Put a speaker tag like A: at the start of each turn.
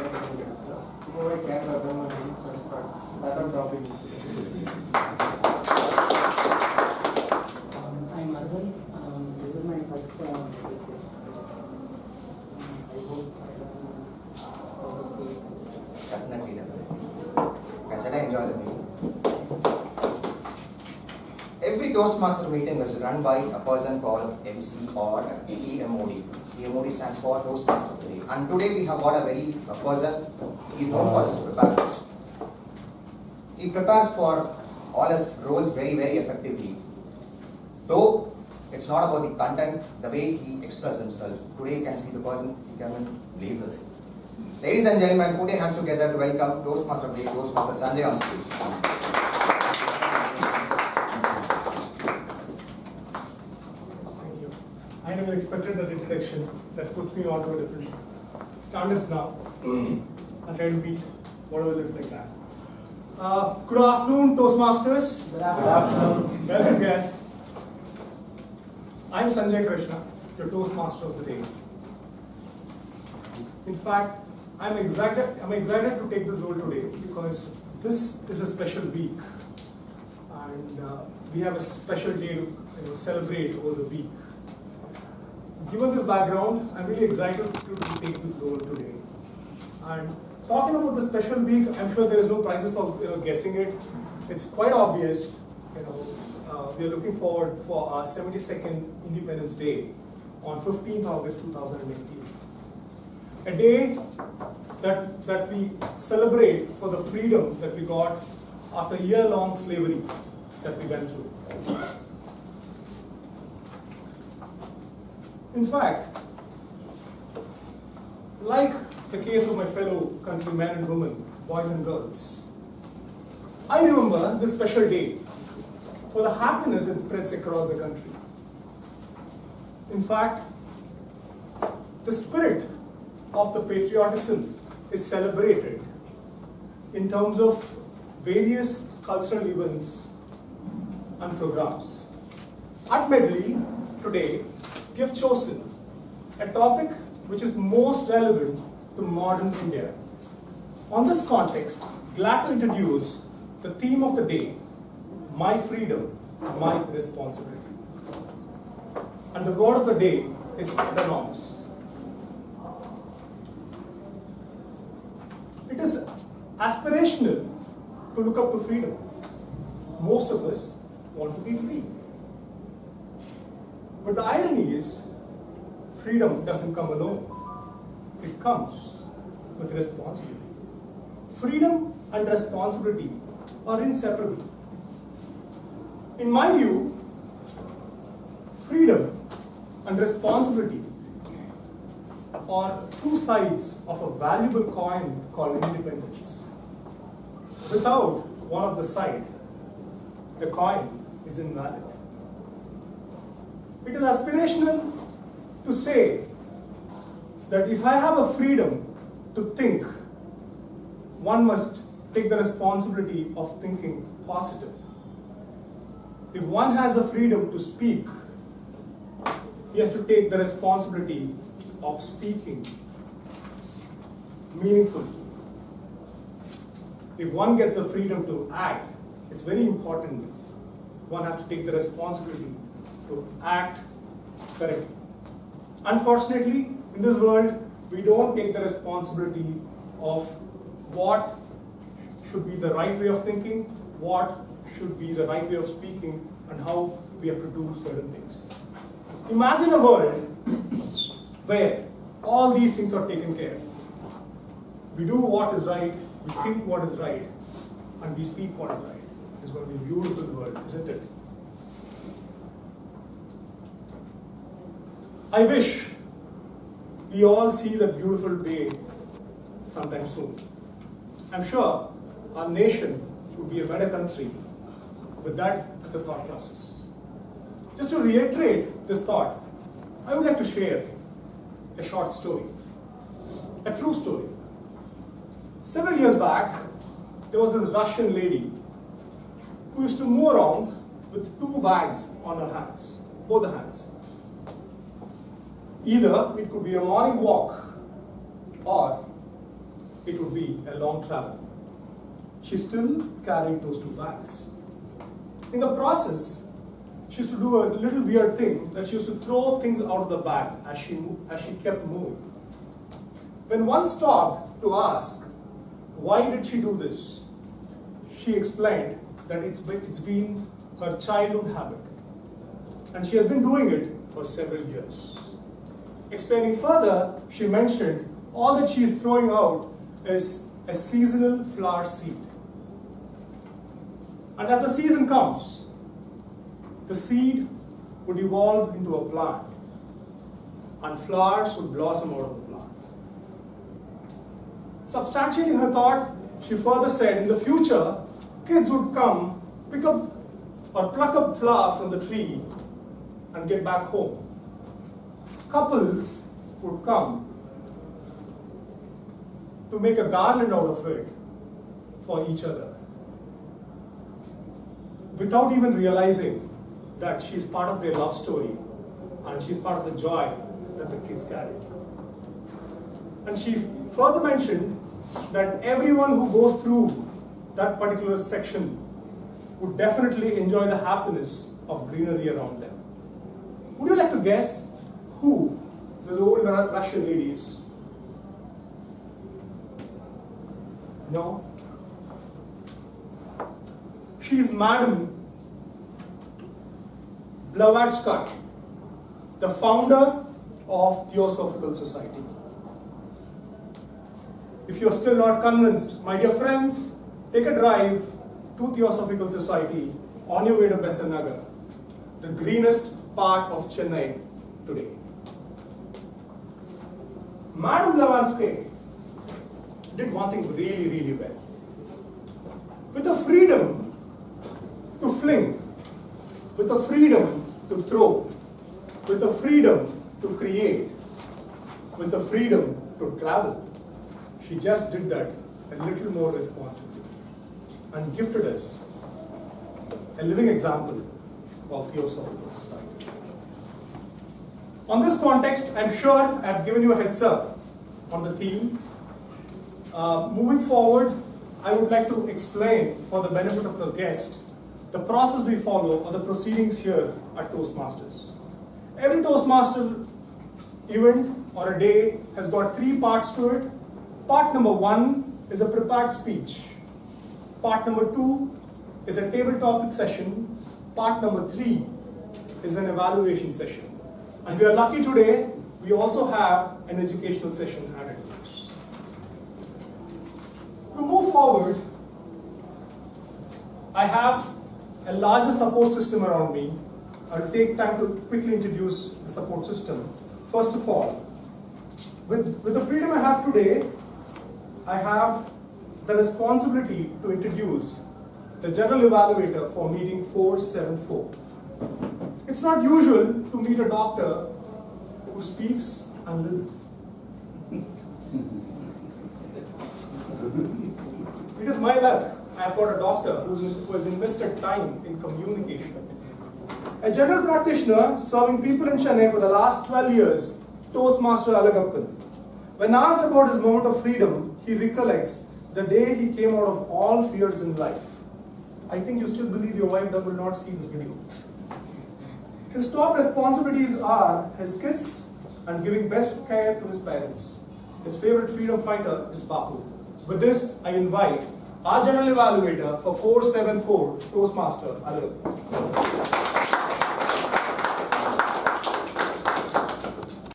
A: I'm Arvind. This is my first I hope I speak.
B: Definitely. Consider enjoy the meeting. Every Toastmaster meeting is run by a person called MC or TMOD. TMOD stands for Toastmaster of the Day. And today we have got a person, he is known for his preparedness. He prepares for all his roles very, very effectively. Though it's not about the content, the way he expresses himself. Today you can see the person, he came in blazers. Ladies and gentlemen, put your hands together to welcome Toastmaster of the Day, Toastmaster Sanjay on stage.
C: I never expected that introduction. That puts me on to a different standards now. I'm trying to beat whatever looks like that. Good afternoon, Toastmasters.
A: Good afternoon.
C: Welcome, guests. I'm Sanjay Krishna, your Toastmaster of the day. In fact, I'm excited to take this role today because this is a special week, and we have a special day to celebrate over the week. Given this background, I'm really excited to take this role today. And talking about the special week, I'm sure there is no prizes for guessing it. It's quite obvious. We are looking forward for our 72nd Independence Day on 15th August 2018. A day that we celebrate for the freedom that we got after year-long slavery that we went through. In fact, like the case of my fellow countrymen and women, boys and girls, I remember this special day for the happiness it spreads across the country. In fact, the spirit of the patriotism is celebrated in terms of various cultural events and programs. At Medley, today, we have chosen a topic which is most relevant to modern India. On this context, glad to introduce the theme of the day, My Freedom, My Responsibility. And the word of the day is autonomous. It is aspirational to look up to freedom. Most of us want to be free. But the irony is, freedom doesn't come alone. It comes with responsibility. Freedom and responsibility are inseparable. In my view, freedom and responsibility are two sides of a valuable coin called independence. Without one of the sides, the coin is invalid. It is aspirational to say that if I have a freedom to think, one must take the responsibility of thinking positive. If one has the freedom to speak, he has to take the responsibility of speaking meaningfully. If one gets the freedom to act, it's very important. One has to take the responsibility to act correctly. Unfortunately, in this world, we don't take the responsibility of what should be the right way of thinking, what should be the right way of speaking, and how we have to do certain things. Imagine a world where all these things are taken care of. We do what is right, we think what is right, and we speak what is right. It's going to be a beautiful world, isn't it? I wish we all see that beautiful day sometime soon. I'm sure our nation would be a better country with that as a thought process. Just to reiterate this thought, I would like to share a short story, a true story. Several years back, there was this Russian lady who used to move around with 2 bags on her hands, both the hands. Either it could be a morning walk or it would be a long travel. She still carried those 2 bags. In the process, she used to do a little weird thing that she used to throw things out of the bag as she kept moving. When one stopped to ask, why did she do this? She explained that it's been her childhood habit. And she has been doing it for several years. Explaining further, she mentioned all that she is throwing out is a seasonal flower seed. And as the season comes, the seed would evolve into a plant, and flowers would blossom out of the plant. Substantiating her thought, she further said in the future, kids would come, pick up or pluck up flower from the tree and get back home. Couples would come to make a garland out of it for each other, without even realizing that she's part of their love story and she's part of the joy that the kids carried. And she further mentioned that everyone who goes through that particular section would definitely enjoy the happiness of greenery around them. Would you like to guess who this old Russian lady is? No? She is Madam Blavatsky, the founder of Theosophical Society. If you are still not convinced, my dear friends, take a drive to Theosophical Society on your way to Besant Nagar, the greenest part of Chennai today. Madam Blavatsky did one thing really, really well. With the freedom to fling, with the freedom to throw, with the freedom to create, with the freedom to travel, she just did that a little more responsibly and gifted us a living example of Theosophical Society. On this context, I'm sure I've given you a heads up on the theme. Moving forward, I would like to explain for the benefit of the guest the process we follow or the proceedings here at Toastmasters. Every Toastmaster event or a day has got 3 parts to it. Part number 1 is a prepared speech. Part number 2 is a table topic session. Part number 3 is an evaluation session. And we are lucky today, we also have an educational session added to this. To move forward, I have a larger support system around me. I'll take time to quickly introduce the support system. First of all, with the freedom I have today, I have the responsibility to introduce the general evaluator for meeting 474. It's not usual to meet a doctor who speaks and listens. It is my luck. I've got a doctor who has invested time in communication. A general practitioner serving people in Chennai for the last 12 years, Toastmaster Alagappan. When asked about his moment of freedom, he recollects the day he came out of all fears in life. I think you still believe your wife will not see this video. His top responsibilities are his kids and giving best care to his parents. His favorite freedom fighter is Bapu. With this, I invite our general evaluator for 474, Toastmaster Alagappan.